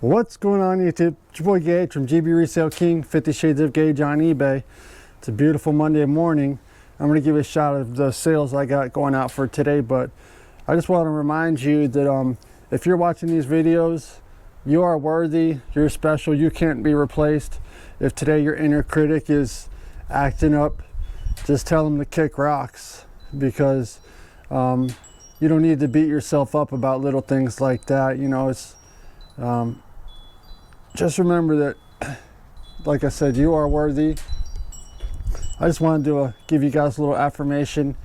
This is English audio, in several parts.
What's going on YouTube? It's your boy Gage from GB Resale King, 50 Shades of Gage on eBay. It's a beautiful Monday morning. I'm going to give you a shot of the sales I got going out for today, but I just want to remind you that if you're watching these videos, you are worthy, you're special, you can't be replaced. If today your inner critic is acting up, just tell them to kick rocks, because you don't need to beat yourself up about little things like that. You know, it's just remember that, like I said, you are worthy. I just wanted to give you guys a little affirmation.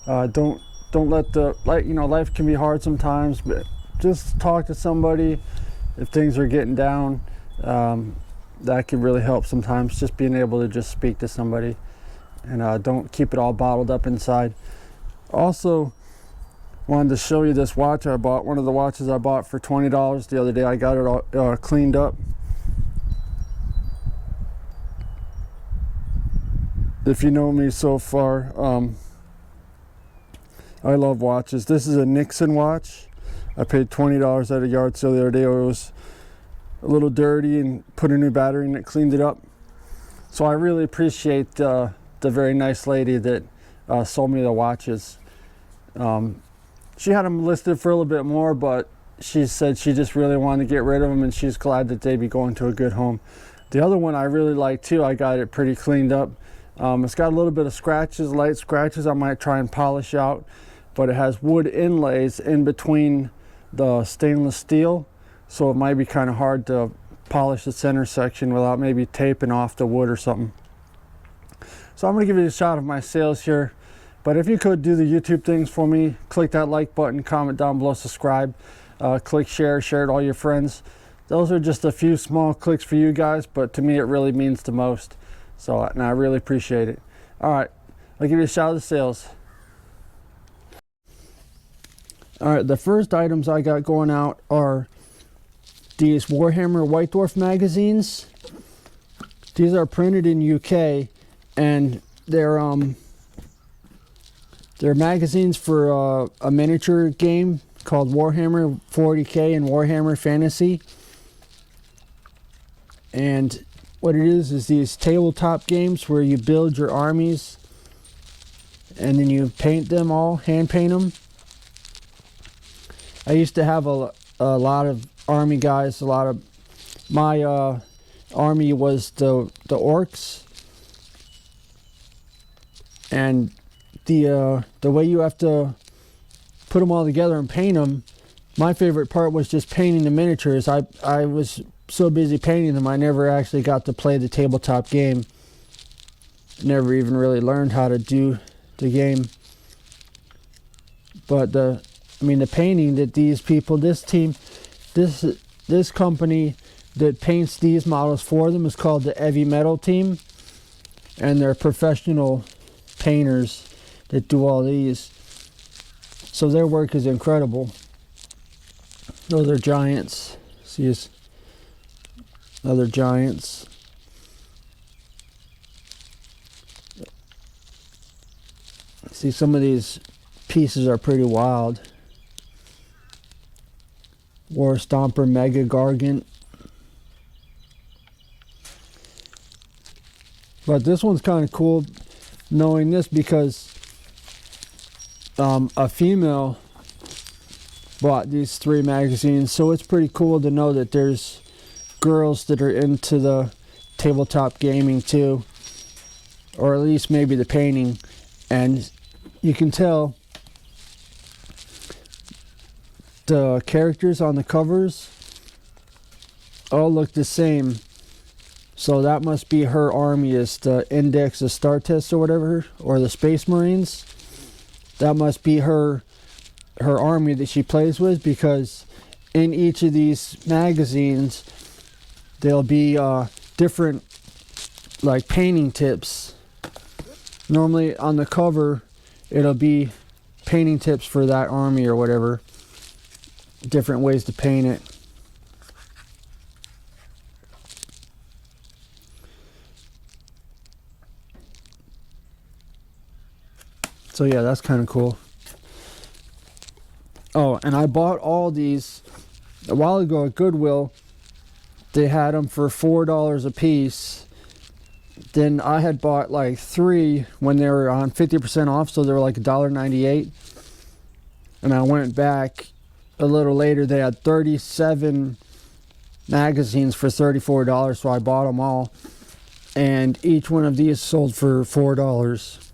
Don't let the life can be hard sometimes, but just talk to somebody if things are getting down. That can really help sometimes, just being able to just speak to somebody, and don't keep it all bottled up inside. Also wanted to show you this watch I bought. One of the watches I bought for $20 the other day. I got it all cleaned up. If you know me so far, I love watches. This is a Nixon watch. I paid $20 at a yard sale the other day. It was a little dirty and put a new battery in it, cleaned it up. So I really appreciate the very nice lady that sold me the watches. She had them listed for a little bit more, but she said she just really wanted to get rid of them, and she's glad that they'd be going to a good home. The other one I really like too. I got it pretty cleaned up. It's got a little bit of scratches, light scratches. I might try and polish out, but it has wood inlays in between the stainless steel, so it might be kind of hard to polish the center section without maybe taping off the wood or something. So I'm going to give you a shot of my sales here. But if you could do the YouTube things for me, click that like button, comment down below, subscribe, click share it to all your friends. Those are just a few small clicks for you guys, but to me it really means the most. So, and I really appreciate it. All right, I'll give you a shot of the sales. All right, the first items I got going out are these Warhammer White Dwarf magazines. These are printed in UK, and they're magazines for a miniature game called Warhammer 40K and Warhammer Fantasy. And what it is these tabletop games where you build your armies and then you paint them all, hand paint them. I used to have a lot of army guys. A lot of my army was the orcs, and the way you have to put them all together and paint them. My favorite part was just painting the miniatures. I was so busy painting them, I never actually got to play the tabletop game. Never even really learned how to do the game. But the painting that these people, this team, this company that paints these models for them is called the Heavy Metal Team, and they're professional painters that do all these. So their work is incredible. Those are giants. See his other giants. See, some of these pieces are pretty wild. War Stomper Mega Gargant. But this one's kind of cool knowing this, because a female bought these 3 magazines, so it's pretty cool to know that there's girls that are into the tabletop gaming too, or at least maybe the painting. And you can tell the characters on the covers all look the same, so that must be her army. Is the Index of Astartes or whatever, or the Space Marines. That must be her army that she plays with, because in each of these magazines there'll be different like painting tips. Normally on the cover it'll be painting tips for that army or whatever, different ways to paint it. So yeah, that's kind of cool. Oh, and I bought all these a while ago at Goodwill. they had them for $4 a piece. Then I had bought like 3 when they were on 50% off, so they were like $1.98. And I went back a little later, they had 37 magazines for $34, so I bought them all. And each one of these sold for $4.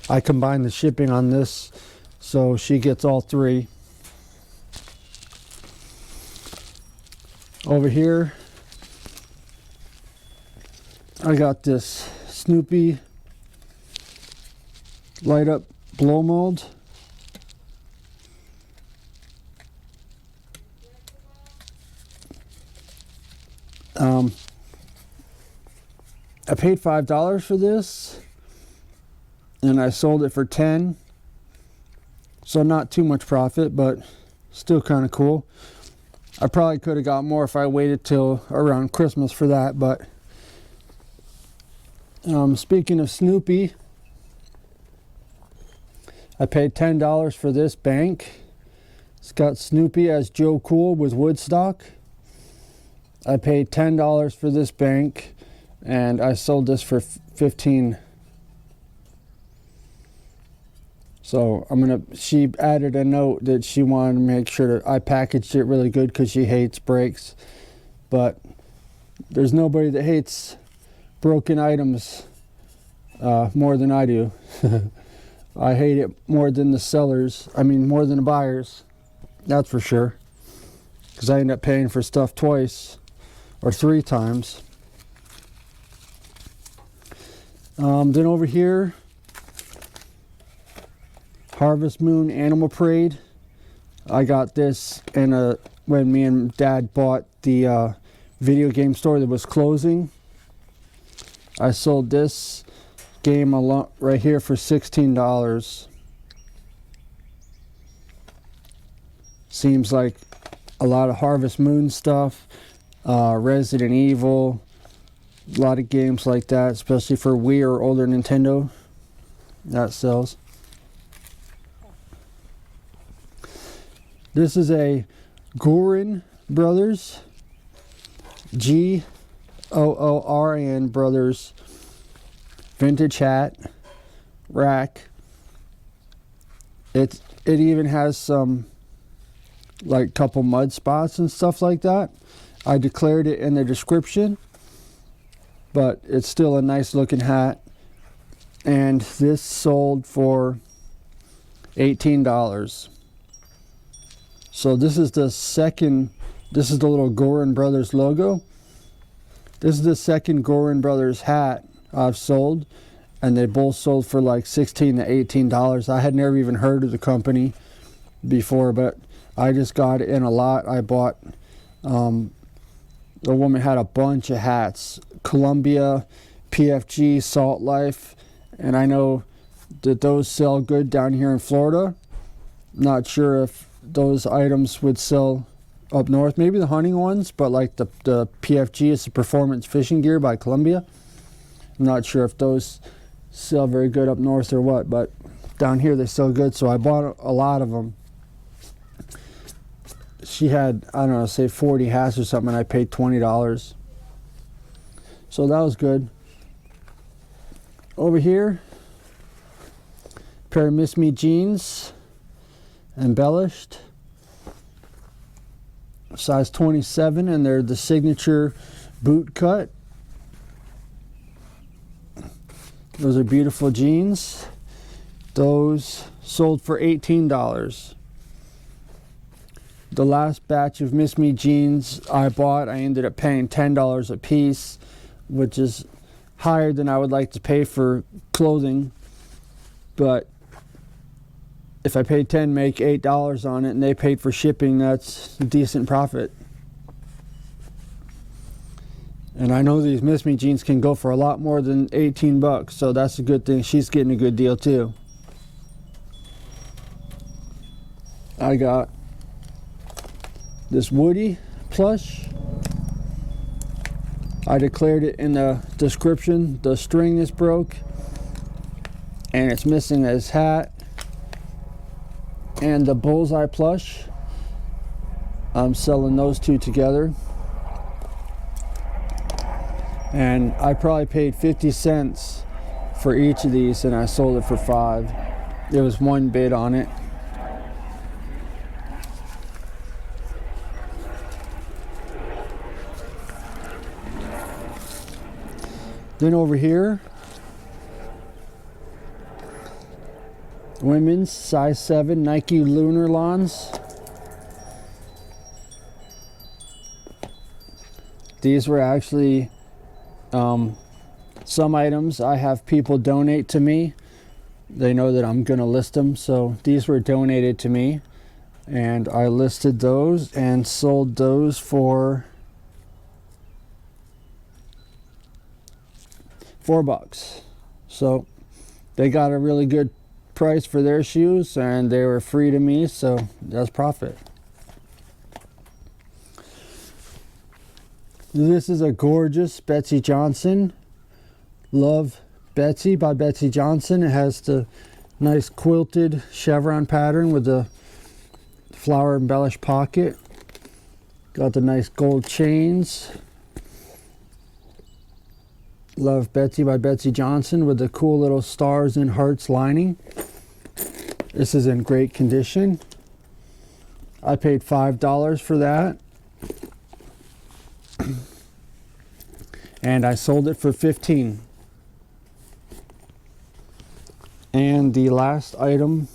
I combined the shipping on this, so she gets all 3. Over here, I got this Snoopy light up blow mold. I paid $5 for this, and I sold it for $10. So not too much profit, but still kind of cool. I probably could have got more if I waited till around Christmas for that, but speaking of Snoopy, I paid $10 for this bank. It's got Snoopy as Joe Cool with Woodstock. I paid $10 for this bank, and I sold this for $15. So she added a note that she wanted to make sure that I packaged it really good because she hates breaks. But there's nobody that hates broken items more than I do. I hate it more than the sellers. I mean, more than the buyers. That's for sure. Because I end up paying for stuff twice or 3 times. Then over here, Harvest Moon Animal Parade. I got this when me and Dad bought the video game store that was closing. I sold this game right here for $16. Seems like a lot of Harvest Moon stuff, Resident Evil, a lot of games like that, especially for Wii or older Nintendo. That sells. This is a Goorin Brothers, Goorin Brothers vintage hat rack. It even has some like couple mud spots and stuff like that. I declared it in the description, but it's still a nice looking hat, and this sold for $18. So this is the little Goorin Brothers logo. This is the second Goorin Brothers hat I've sold, and they both sold for like $16 to $18. I had never even heard of the company before, but I just got it in a lot. I bought, the woman had a bunch of hats, Columbia, PFG, Salt Life, and I know that those sell good down here in Florida. Not sure if those items would sell up north, maybe the hunting ones, but like the PFG is the Performance Fishing Gear by Columbia. I'm not sure if those sell very good up north or what, but down here they sell good, so I bought a lot of them. She had, I don't know, say 40 hats or something, and I paid $20. So that was good. Over here, pair of Miss Me jeans, embellished, size 27, and they're the signature boot cut. Those are beautiful jeans. Those sold for $18. The last batch of Miss Me jeans I bought, I ended up paying $10 a piece, which is higher than I would like to pay for clothing. But if I paid $10, make $8 on it, and they paid for shipping, that's a decent profit. And I know these Miss Me jeans can go for a lot more than $18, so that's a good thing. She's getting a good deal too. I got this Woody plush. I declared it in the description. The string is broke, and it's missing his hat. And the bullseye plush, I'm selling those two together. And I probably paid 50 cents for each of these, and I sold it for $5. There was one bid on it. Then over here, women's size 7 Nike Lunar Lawns. These were actually some items I have people donate to me. They know that I'm gonna list them, so these were donated to me, and I listed those and sold those for $4. So they got a really good price for their shoes, and they were free to me, so that's profit. This is a gorgeous Betsy Johnson. Love Betsy by Betsy Johnson. It has the nice quilted chevron pattern with the flower embellished pocket. Got the nice gold chains. Love Betsy by Betsy Johnson with the cool little stars and hearts lining. This is in great condition. I paid $5 for that. And I sold it for $15. And the last item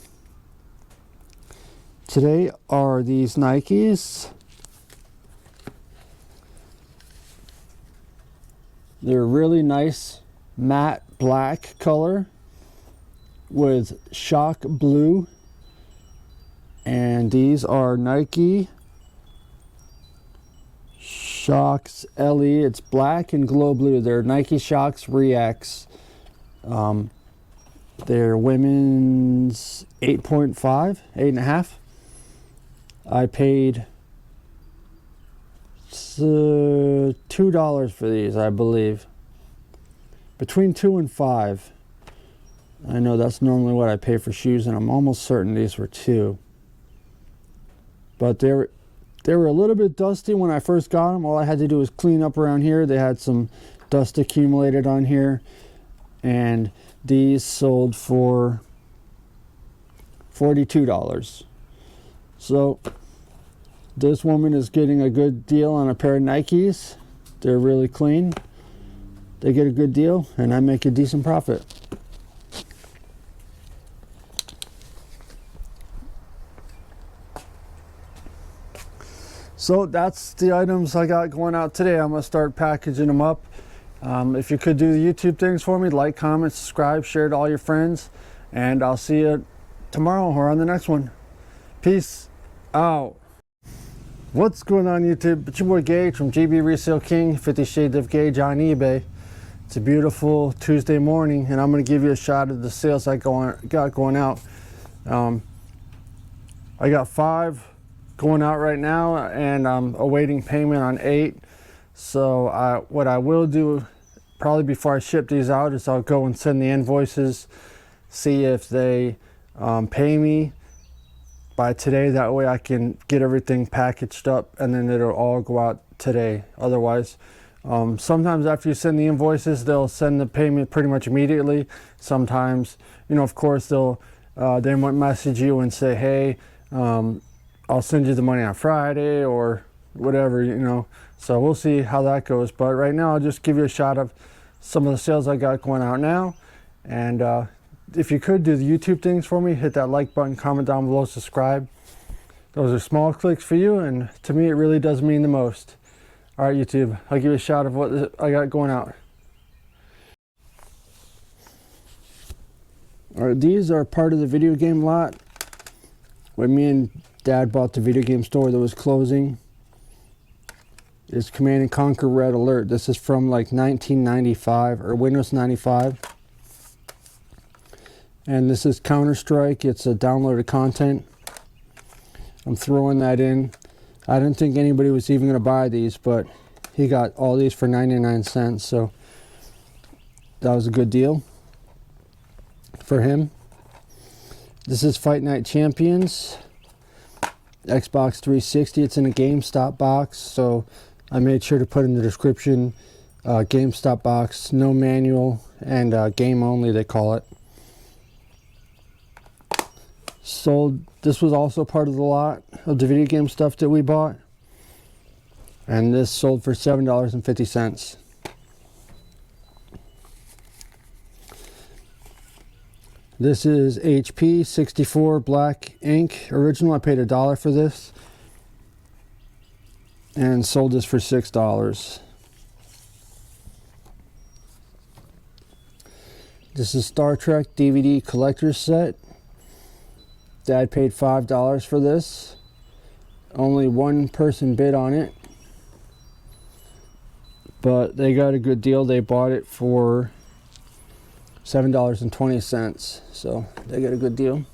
today are these Nikes. They're really nice matte black color with shock blue. And these are Nike Shox LE. It's black and glow blue. They're Nike Shox Reacts. They're women's 8.5, 8.5. I paid $2 for these, I believe. Between $2 and $5. I know that's normally what I pay for shoes, and I'm almost certain these were $2. But they were a little bit dusty when I first got them. All I had to do was clean up around here. They had some dust accumulated on here. And these sold for $42. So this woman is getting a good deal on a pair of Nikes. They're really clean. They get a good deal, and I make a decent profit. So that's the items I got going out today. I'm gonna start packaging them up. If you could do the YouTube things for me, like, comment, subscribe, share to all your friends, and I'll see you tomorrow or on the next one. Peace out. What's going on, YouTube? It's your boy Gage from GB Resale King, 50 Shades of Gage on eBay. It's a beautiful Tuesday morning, and I'm going to give you a shot of the sales I got going out. I got 5 going out right now, and I'm awaiting payment on 8. So what I will do probably before I ship these out is I'll go and send the invoices, see if they pay me by today. That way I can get everything packaged up, and then it'll all go out today. Otherwise, sometimes after you send the invoices, they'll send the payment pretty much immediately. Sometimes, you know, of course, they might message you and say, hey, I'll send you the money on Friday or whatever, you know. So we'll see how that goes. But right now, I'll just give you a shot of some of the sales I got going out now. And if you could do the YouTube things for me, hit that like button, comment down below, subscribe. Those are small clicks for you, and to me, it really does mean the most. All right, YouTube, I'll give you a shot of what I got going out. All right, these are part of the video game lot. When me and Dad bought the video game store that was closing. It's Command & Conquer Red Alert. This is from like 1995 or Windows 95. And this is Counter-Strike. It's a downloaded content. I'm throwing that in. I didn't think anybody was even going to buy these, but he got all these for 99 cents. So that was a good deal for him. This is Fight Night Champions. Xbox 360. It's in a GameStop box, so I made sure to put in the description, GameStop box, no manual, and game only they call it. Sold, this was also part of the lot of the video game stuff that we bought, and this sold for $7.50. This is HP 64 black ink original. I paid $1 for this and sold this for $6. This is Star Trek DVD collector's set. Dad paid $5 for this. Only one person bid on it, but they got a good deal. They bought it for $7.20, so they got a good deal.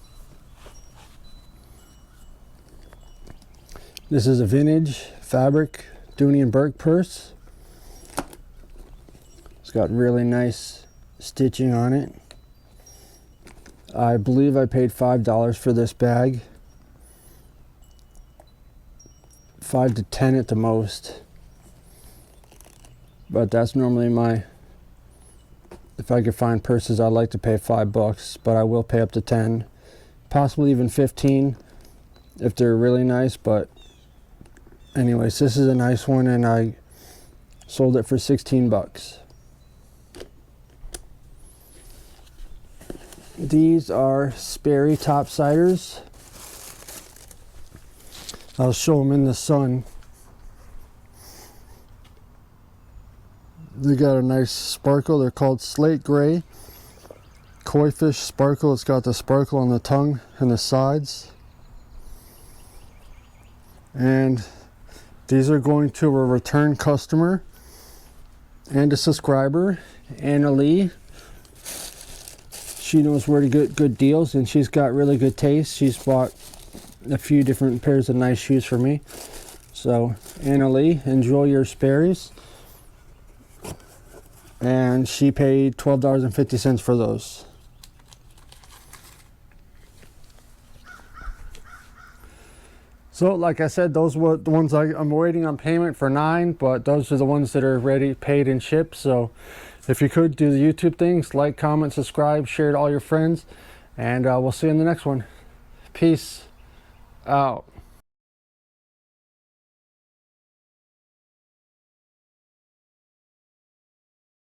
This is a vintage fabric Dooney and Burke purse. It's got really nice stitching on it. I believe I paid $5 for this bag. $5 to $10 at the most, but that's normally my, if I could find purses, I'd like to pay $5, but I will pay up to 10, possibly even 15 if they're really nice. But anyways, this is a nice one, and I sold it for 16 bucks. These are Sperry topsiders. I'll show them in the sun. They got a nice sparkle. They're called slate gray koi fish sparkle. It's got the sparkle on the tongue and the sides. And these are going to a return customer and a subscriber, Anna Lee. She knows where to get good deals, and she's got really good taste. She's bought a few different pairs of nice shoes for me. So Anna Lee, enjoy your Sperry's. And she paid $12.50 for those. So like I said, those were the ones I'm waiting on payment for $9, but those are the ones that are ready, paid, and shipped. So if you could do the YouTube things, like, comment, subscribe, share it to all your friends, and we'll see you in the next one. Peace out.